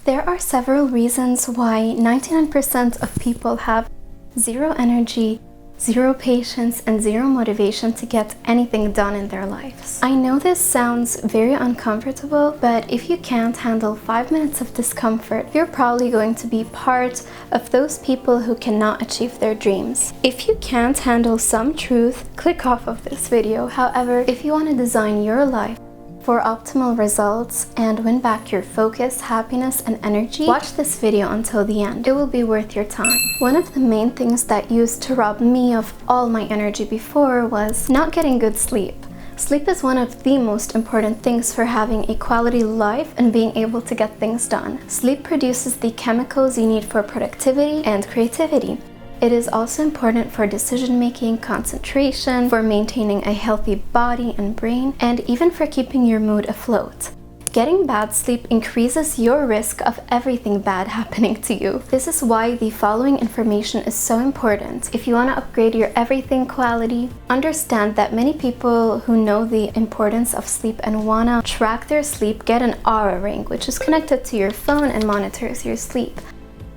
There are several reasons why 99% of people have zero energy, zero patience, and zero motivation to get anything done in their lives. I know this sounds very uncomfortable, but if you can't handle 5 minutes of discomfort, you're probably going to be part of those people who cannot achieve their dreams. If you can't handle some truth, click off of this video. However, if you want to design your life for optimal results and win back your focus, happiness, and energy, watch this video until the end. It will be worth your time. One of the main things that used to rob me of all my energy before was not getting good sleep. Sleep is one of the most important things for having a quality life and being able to get things done. Sleep produces the chemicals you need for productivity and creativity. It is also important for decision-making, concentration, for maintaining a healthy body and brain, and even for keeping your mood afloat. Getting bad sleep increases your risk of everything bad happening to you. This is why the following information is so important. If you want to upgrade your everything quality, understand that many people who know the importance of sleep and want to track their sleep get an Aura ring, which is connected to your phone and monitors your sleep.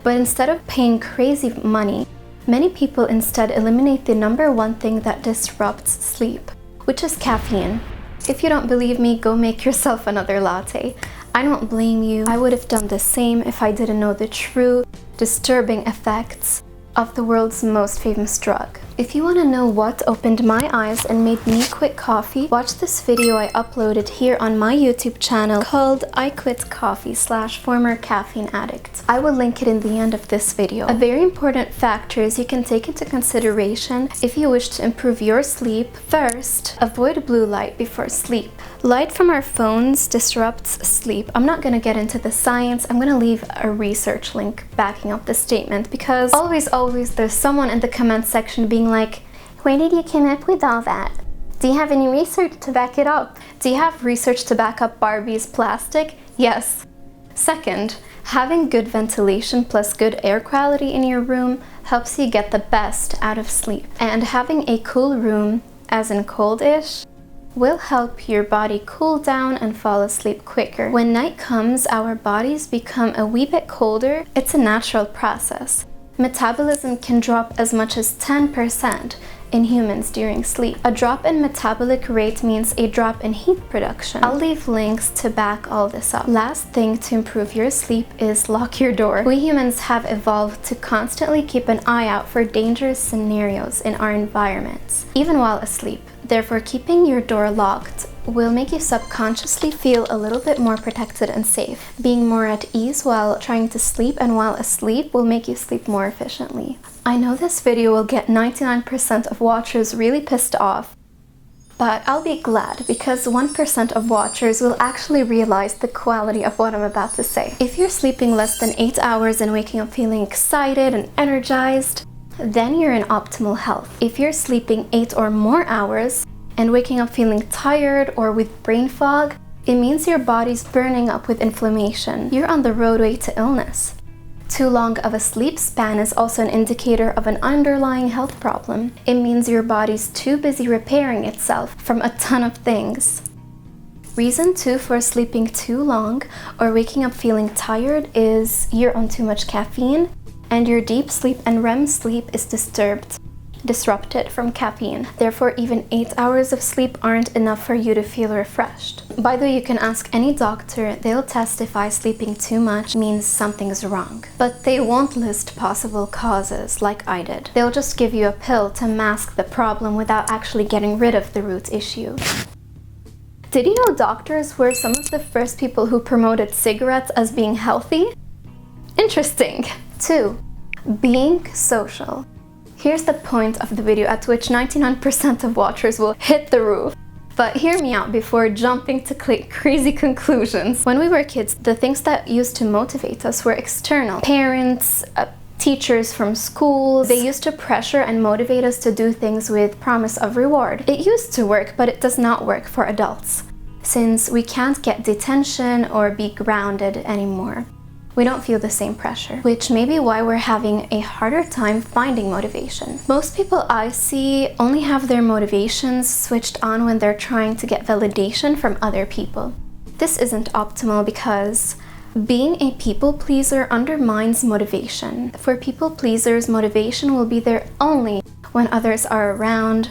But instead of paying crazy money, many people instead eliminate the number one thing that disrupts sleep, which is caffeine. If you don't believe me, go make yourself another latte. I don't blame you. I would have done the same if I didn't know the true, disturbing effects of the world's most famous drug. If you want to know what opened my eyes and made me quit coffee, watch this video I uploaded here on my YouTube channel called I Quit Coffee / Former Caffeine Addict. I will link it in the end of this video. A very important factors you can take into consideration if you wish to improve your sleep. First, avoid blue light before sleep. Light from our phones disrupts sleep. I'm not going to get into the science. I'm going to leave a research link backing up the statement, because always there's someone in the comment section being like, where did you come up with all that? Do you have any research to back it up? Do you have research to back up Barbie's plastic? Yes. Second, having good ventilation plus good air quality in your room helps you get the best out of sleep. And having a cool room, as in cold-ish, will help your body cool down and fall asleep quicker. When night comes, our bodies become a wee bit colder. It's a natural process. Metabolism can drop as much as 10% in humans during sleep. A drop in metabolic rate means a drop in heat production. I'll leave links to back all this up. Last thing to improve your sleep is lock your door. We humans have evolved to constantly keep an eye out for dangerous scenarios in our environments, even while asleep. Therefore, keeping your door locked will make you subconsciously feel a little bit more protected and safe. Being more at ease while trying to sleep and while asleep will make you sleep more efficiently. I know this video will get 99% of watchers really pissed off, but I'll be glad, because 1% of watchers will actually realize the quality of what I'm about to say. If you're sleeping less than 8 hours and waking up feeling excited and energized, then you're in optimal health. If you're sleeping 8 or more hours and waking up feeling tired or with brain fog, it means your body's burning up with inflammation. You're on the roadway to illness. Too long of a sleep span is also an indicator of an underlying health problem. It means your body's too busy repairing itself from a ton of things. Reason 2 for sleeping too long or waking up feeling tired is you're on too much caffeine and your deep sleep and REM sleep is disrupted from caffeine. Therefore, even 8 hours of sleep aren't enough for you to feel refreshed. By the way, you can ask any doctor, they'll testify sleeping too much means something's wrong. But they won't list possible causes like I did. They'll just give you a pill to mask the problem without actually getting rid of the root issue. Did you know doctors were some of the first people who promoted cigarettes as being healthy? Interesting. 2. Being social. Here's the point of the video at which 99% of watchers will hit the roof. But hear me out before jumping to crazy conclusions. When we were kids, the things that used to motivate us were external. Parents, teachers from schools, they used to pressure and motivate us to do things with promise of reward. It used to work, but it does not work for adults, since we can't get detention or be grounded anymore. We don't feel the same pressure, which may be why we're having a harder time finding motivation. Most people I see only have their motivations switched on when they're trying to get validation from other people. This isn't optimal because Being a people pleaser undermines motivation. For people pleasers, motivation will be there only when others are around,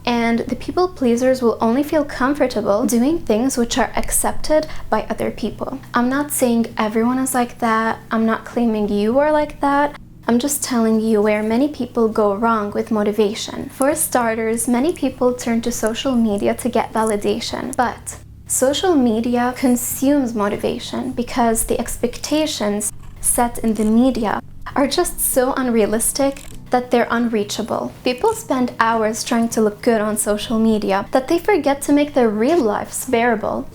and the people pleasers will only feel comfortable doing things which are accepted by other people. I'm not saying everyone is like that. I'm not claiming you are like that. I'm just telling you where many people go wrong with motivation. For starters, many people turn to social media to get validation, but social media consumes motivation because the expectations set in the media are just so unrealistic that they're unreachable. People spend hours trying to look good on social media that they forget to make their real lives bearable.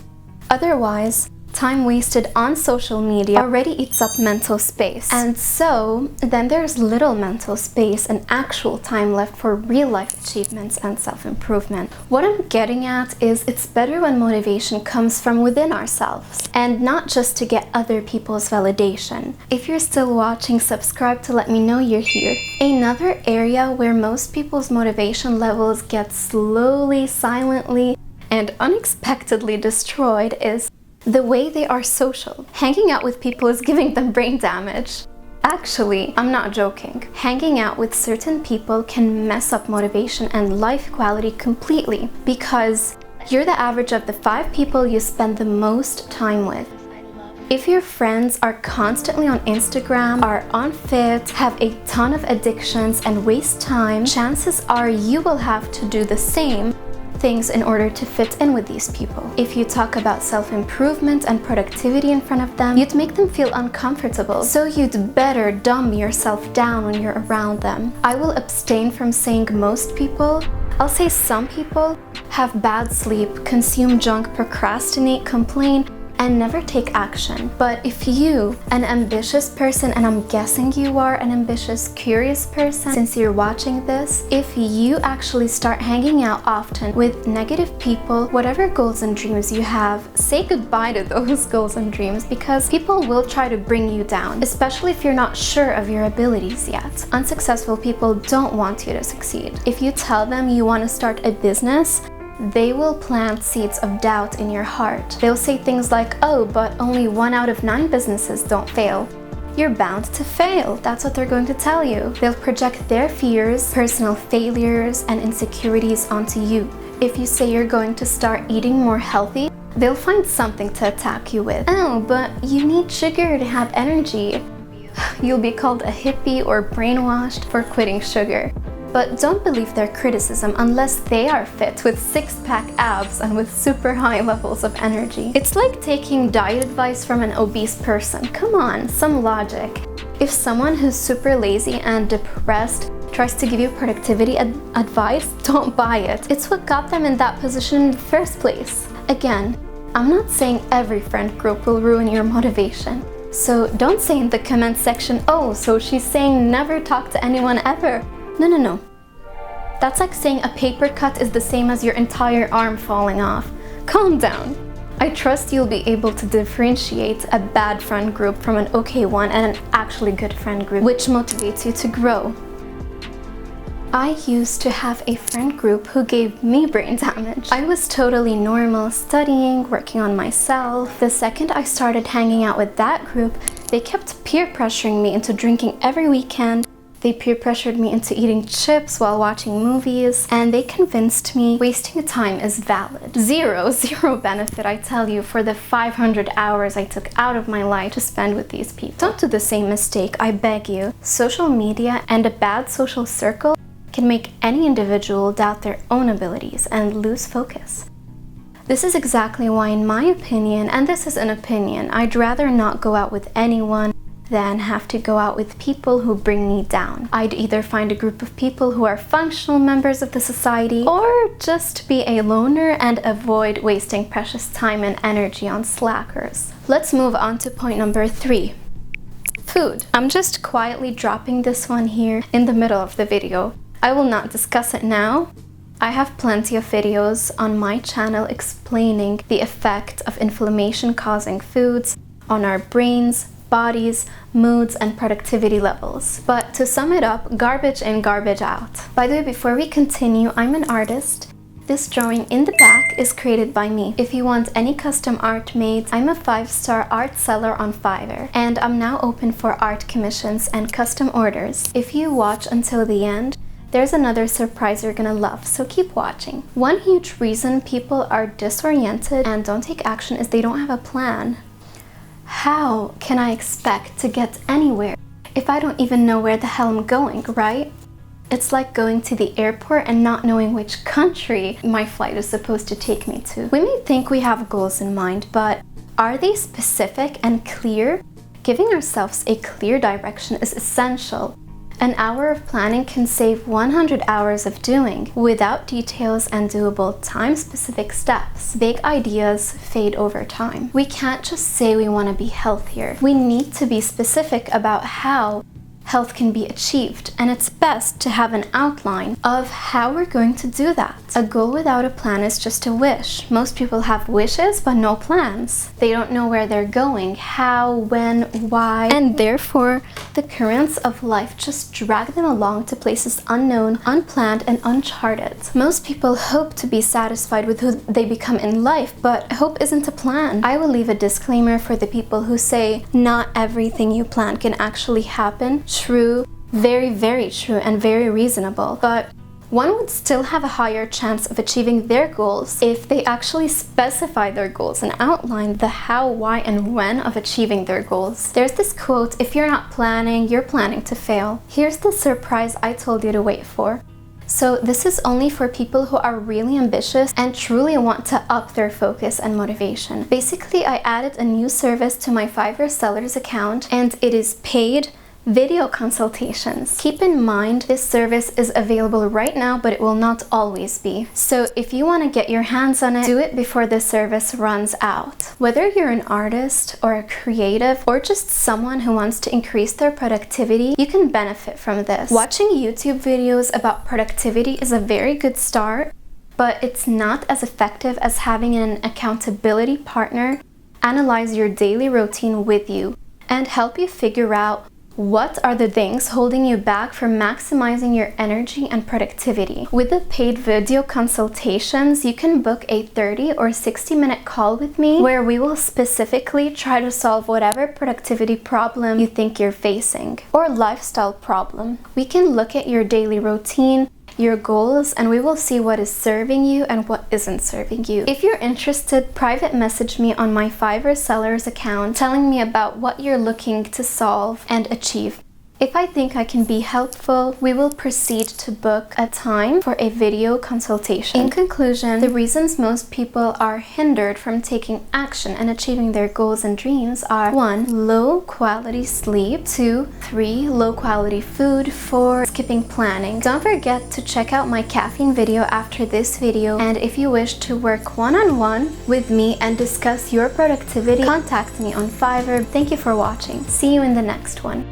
Otherwise, time wasted on social media already eats up mental space. And so, then there's little mental space and actual time left for real life achievements and self-improvement. What I'm getting at is it's better when motivation comes from within ourselves and not just to get other people's validation. If you're still watching, subscribe to let me know you're here. Another area where most people's motivation levels get slowly, silently, and unexpectedly destroyed is the way they are social. Hanging out with people is giving them brain damage. Actually, I'm not joking. Hanging out with certain people can mess up motivation and life quality completely because you're the average of the 5 people you spend the most time with. If your friends are constantly on Instagram, are unfit, have a ton of addictions, and waste time, chances are you will have to do the same things in order to fit in with these people. If you talk about self-improvement and productivity in front of them, you'd make them feel uncomfortable. So you'd better dumb yourself down when you're around them. I will abstain from saying most people. I'll say some people have bad sleep, consume junk, procrastinate, complain, and never take action. But if you, an ambitious person, and I'm guessing you are an ambitious, curious person since you're watching this, if you actually start hanging out often with negative people, whatever goals and dreams you have, say goodbye to those goals and dreams because people will try to bring you down, especially if you're not sure of your abilities yet. Unsuccessful people don't want you to succeed. If you tell them you want to start a business, they will plant seeds of doubt in your heart. They'll say things like, oh, but only 1 out of 9 businesses don't fail. You're bound to fail. That's what they're going to tell you. They'll project their fears, personal failures, and insecurities onto you. If you say you're going to start eating more healthy, they'll find something to attack you with. Oh, but you need sugar to have energy. You'll be called a hippie or brainwashed for quitting sugar. But don't believe their criticism unless they are fit with 6-pack abs and with super high levels of energy. It's like taking diet advice from an obese person. Come on, some logic. If someone who's super lazy and depressed tries to give you productivity advice, don't buy it. It's what got them in that position in the first place. Again, I'm not saying every friend group will ruin your motivation. So don't say in the comment section, oh, so she's saying never talk to anyone ever. No. That's like saying a paper cut is the same as your entire arm falling off. Calm down. I trust you'll be able to differentiate a bad friend group from an okay one and an actually good friend group, which motivates you to grow. I used to have a friend group who gave me brain damage. I was totally normal, studying, working on myself. The second I started hanging out with that group, they kept peer pressuring me into drinking every weekend. They peer pressured me into eating chips while watching movies, and they convinced me wasting time is valid. Zero benefit, I tell you, for the 500 hours I took out of my life to spend with these people. Don't do the same mistake, I beg you. Social media and a bad social circle can make any individual doubt their own abilities and lose focus. This is exactly why, in my opinion, and this is an opinion, I'd rather not go out with anyone than have to go out with people who bring me down. I'd either find a group of people who are functional members of the society or just be a loner and avoid wasting precious time and energy on slackers. Let's move on to point number 3. Food. I'm just quietly dropping this one here in the middle of the video. I will not discuss it now. I have plenty of videos on my channel explaining the effect of inflammation-causing foods on our brains, bodies, moods, and productivity levels. But to sum it up, garbage in, garbage out. By the way, before we continue, I'm an artist. This drawing in the back is created by me. If you want any custom art made, I'm a 5-star art seller on Fiverr, and I'm now open for art commissions and custom orders. If you watch until the end, there's another surprise you're gonna love, so keep watching. One huge reason people are disoriented and don't take action is they don't have a plan. How can I expect to get anywhere if I don't even know where the hell I'm going, right? It's like going to the airport and not knowing which country my flight is supposed to take me to. We may think we have goals in mind, but are they specific and clear? Giving ourselves a clear direction is essential. An hour of planning can save 100 hours of doing. Without details and doable time-specific steps, big ideas fade over time. We can't just say we want to be healthier. We need to be specific about how health can be achieved, and it's best to have an outline of how we're going to do that. A goal without a plan is just a wish. Most people have wishes but no plans. They don't know where they're going, how, when, why, and therefore the currents of life just drag them along to places unknown, unplanned, and uncharted. Most people hope to be satisfied with who they become in life, but hope isn't a plan. I will leave a disclaimer for the people who say not everything you plan can actually happen. True, very, very true, and very reasonable, but one would still have a higher chance of achieving their goals if they actually specify their goals and outline the how, why, and when of achieving their goals. There's this quote, if you're not planning, you're planning to fail. Here's the surprise I told you to wait for. So this is only for people who are really ambitious and truly want to up their focus and motivation. Basically, I added a new service to my Fiverr sellers account, and it is paid video consultations. Keep in mind, this service is available right now, but it will not always be. So if you want to get your hands on it, do it before the service runs out. Whether you're an artist or a creative or just someone who wants to increase their productivity, you can benefit from this. Watching YouTube videos about productivity is a very good start, but it's not as effective as having an accountability partner analyze your daily routine with you and help you figure out what are the things holding you back from maximizing your energy and productivity. With the paid video consultations, you can book a 30 or 60-minute call with me where we will specifically try to solve whatever productivity problem you think you're facing or lifestyle problem. We can look at your daily routine, your goals, and we will see what is serving you and what isn't serving you. If you're interested, private message me on my Fiverr sellers account telling me about what you're looking to solve and achieve. If I think I can be helpful, we will proceed to book a time for a video consultation. In conclusion, the reasons most people are hindered from taking action and achieving their goals and dreams are 1. Low quality sleep, 2. 3. Low quality food, 4. Skipping planning. Don't forget to check out my caffeine video after this video, and if you wish to work one-on-one with me and discuss your productivity, contact me on Fiverr. Thank you for watching. See you in the next one.